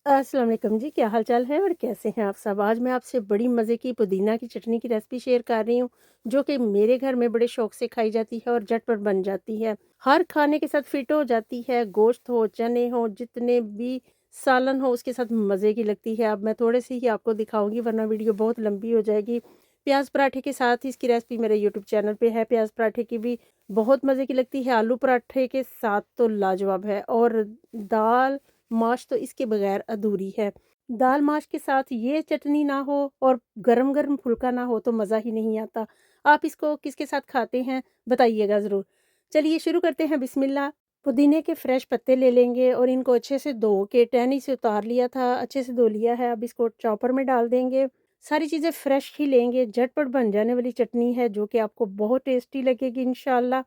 अस्सलाम वालेकुम जी, क्या हाल-चाल है और कैसे हैं आप सब? आज मैं आपसे बड़ी मज़े की पुदीना की चटनी की रेसिपी शेयर कर रही हूँ, जो कि मेरे घर में बड़े शौक से खाई जाती है और झटपट बन जाती है। हर खाने के साथ फिट हो जाती है, गोश्त हो, चने हों, जितने भी सालन हो उसके साथ मज़े की लगती है। अब मैं थोड़े से ही आपको दिखाऊँगी वरना वीडियो बहुत लंबी हो जाएगी। प्याज़ पराठे के साथ ही इसकी रेसिपी मेरे यूट्यूब चैनल पे है, प्याज़ पराठे की भी बहुत मज़े की लगती है, आलू पराठे के साथ तो लाजवाब है और दाल माश तो इसके बगैर अधूरी है। दाल माश के साथ ये चटनी ना हो और गरम-गरम फुल्का ना हो तो मज़ा ही नहीं आता। आप इसको किसके साथ खाते हैं बताइएगा ज़रूर। चलिए शुरू करते हैं बिस्मिल्लाह। पुदीने के फ्रेश पत्ते ले लेंगे और इनको अच्छे से धो के टहनी से उतार लिया था, अच्छे से धो लिया है। अब इसको चॉपर में डाल देंगे। सारी चीज़ें फ्रेश ही लेंगे, झटपट बन जाने वाली चटनी है जो कि आपको बहुत टेस्टी लगेगी इंशाल्लाह।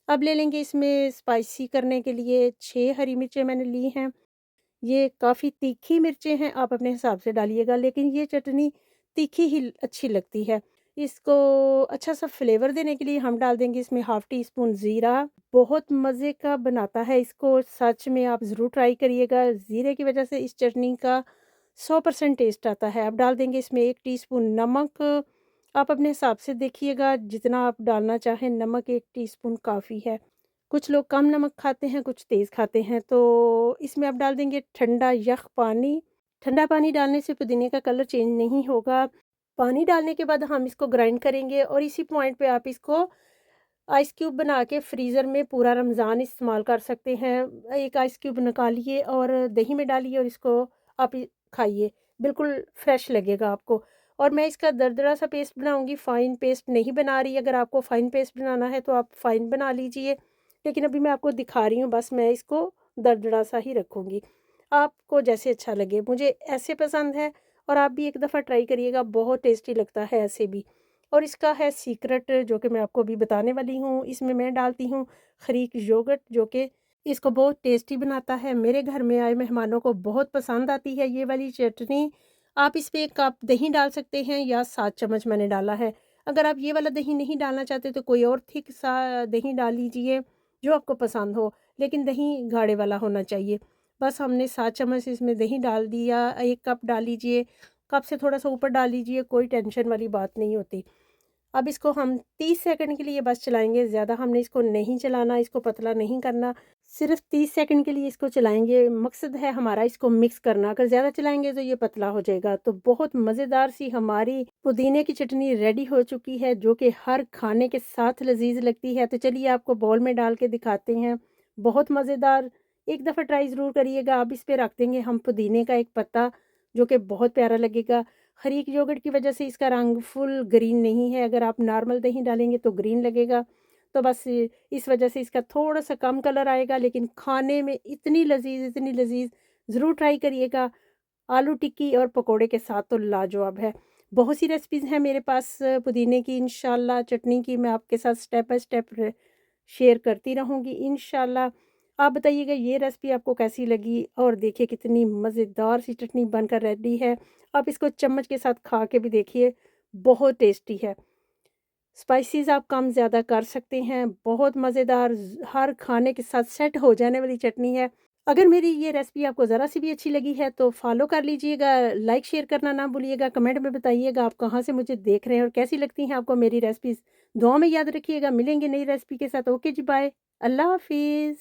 अब ले लेंगे इसमें स्पाइसी करने के लिए 6 हरी मिर्चें मैंने ली हैं। ये काफ़ी तीखी मिर्चें हैं, आप अपने हिसाब से डालिएगा, लेकिन ये चटनी तीखी ही अच्छी लगती है। इसको अच्छा-सा फ्लेवर देने के लिए हम डाल देंगे इसमें हाफ़ टी स्पून ज़ीरा, बहुत मज़े का बनाता है इसको, सच में आप ज़रूर ट्राई करिएगा। ज़ीरे की वज़ह से इस चटनी का 100% टेस्ट आता है। अब डाल देंगे इसमें 1 टीस्पून नमक, आप अपने हिसाब से देखिएगा, जितना आप डालना चाहें नमक 1 टीस्पून काफ़ी है। कुछ लोग कम नमक खाते हैं, कुछ तेज़ खाते हैं, तो इसमें आप डाल देंगे ठंडा यख़ पानी। ठंडा पानी डालने से पुदीने का कलर चेंज नहीं होगा। पानी डालने के बाद हम इसको ग्राइंड करेंगे और इसी पॉइंट पे आप इसको आइस क्यूब बना के फ्रीज़र में पूरा रमज़ान इस्तेमाल कर सकते हैं। एक आइस क्यूब निकालिए और दही में डालिए और इसको आप खाइए, बिल्कुल फ्रेश लगेगा आपको। और मैं इसका दरदरा सा पेस्ट बनाऊँगी, फ़ाइन पेस्ट नहीं बना रही। अगर आपको फ़ाइन पेस्ट बनाना है तो आप फ़ाइन बना लीजिए, लेकिन अभी मैं आपको दिखा रही हूँ, बस मैं इसको दरदरा सा ही रखूँगी। आपको जैसे अच्छा लगे, मुझे ऐसे पसंद है और आप भी एक दफ़ा ट्राई करिएगा, बहुत टेस्टी लगता है ऐसे भी। और इसका है सीक्रेट जो कि मैं आपको अभी बताने वाली हूँ, इसमें मैं डालती हूँ खरीक योगर्ट, जो कि इसको बहुत टेस्टी बनाता है। मेरे घर में आए मेहमानों को बहुत पसंद आती है ये वाली चटनी। आप इस पे 1 कप दही डाल सकते हैं या 7 चम्मच मैंने डाला है। अगर आप ये वाला दही नहीं डालना चाहते तो कोई और थिक सा दही डाल लीजिए, जो आपको पसंद हो, लेकिन दही गाढ़े वाला होना चाहिए। बस हमने 7 चम्मच इसमें दही डाल दिया, 1 कप डाल लीजिए, कप से थोड़ा-सा ऊपर डाल लीजिए, कोई टेंशन वाली बात नहीं होती। अब इसको हम 30 सेकंड के लिए बस चलाएँगे, ज़्यादा हमने इसको नहीं चलाना, इसको पतला नहीं करना, सिर्फ़ 30 सेकंड के लिए इसको चलाएँगे। मकसद है हमारा इसको मिक्स करना, अगर ज़्यादा चलाएँगे तो ये पतला हो जाएगा। तो बहुत मज़ेदार सी हमारी पुदीने की चटनी रेडी हो चुकी है, जो कि हर खाने के साथ लज़ीज़ लगती है। तो चलिए आपको बाउल में डाल के दिखाते हैं, बहुत मज़ेदार। एक दफ़ा ट्राई ज़रूर करिएगा। अब इस पे रख देंगे हम पुदीने का एक पत्ता, जो कि बहुत प्यारा लगेगा। हरीक योगर्ट की वजह से इसका रंग फुल ग्रीन नहीं है, अगर आप नॉर्मल दही डालेंगे तो ग्रीन लगेगा। तो बस इस वजह से इसका थोड़ा-सा कम कलर आएगा, लेकिन खाने में इतनी लज़ीज़, ज़रूर ट्राई करिएगा। आलू टिक्की और पकोड़े के साथ तो लाजवाब है। बहुत सी रेसिपीज़ हैं मेरे पास पुदीने की, इंशाल्लाह चटनी की मैं आपके साथ स्टेप बाय स्टेप शेयर करती रहूँगी इंशाल्लाह। आप बताइएगा ये रेसिपी आपको कैसी लगी और देखिए कितनी मज़ेदार सी चटनी बनकर रेडी है। आप इसको चम्मच के साथ खा के भी देखिए, बहुत टेस्टी है। स्पाइसेस आप कम ज़्यादा कर सकते हैं, बहुत मज़ेदार हर खाने के साथ सेट हो जाने वाली चटनी है। अगर मेरी ये रेसिपी आपको ज़रा-सी भी अच्छी लगी है तो फ़ॉलो कर लीजिएगा, लाइक शेयर करना ना भूलिएगा, कमेंट में बताइएगा आप कहाँ से मुझे देख रहे हैं और कैसी लगती हैं आपको मेरी रेसिपीज़। दुआ में याद रखिएगा, मिलेंगे नई रेसिपी के साथ। ओके जी, बाय। अल्लाह हाफ़िज़।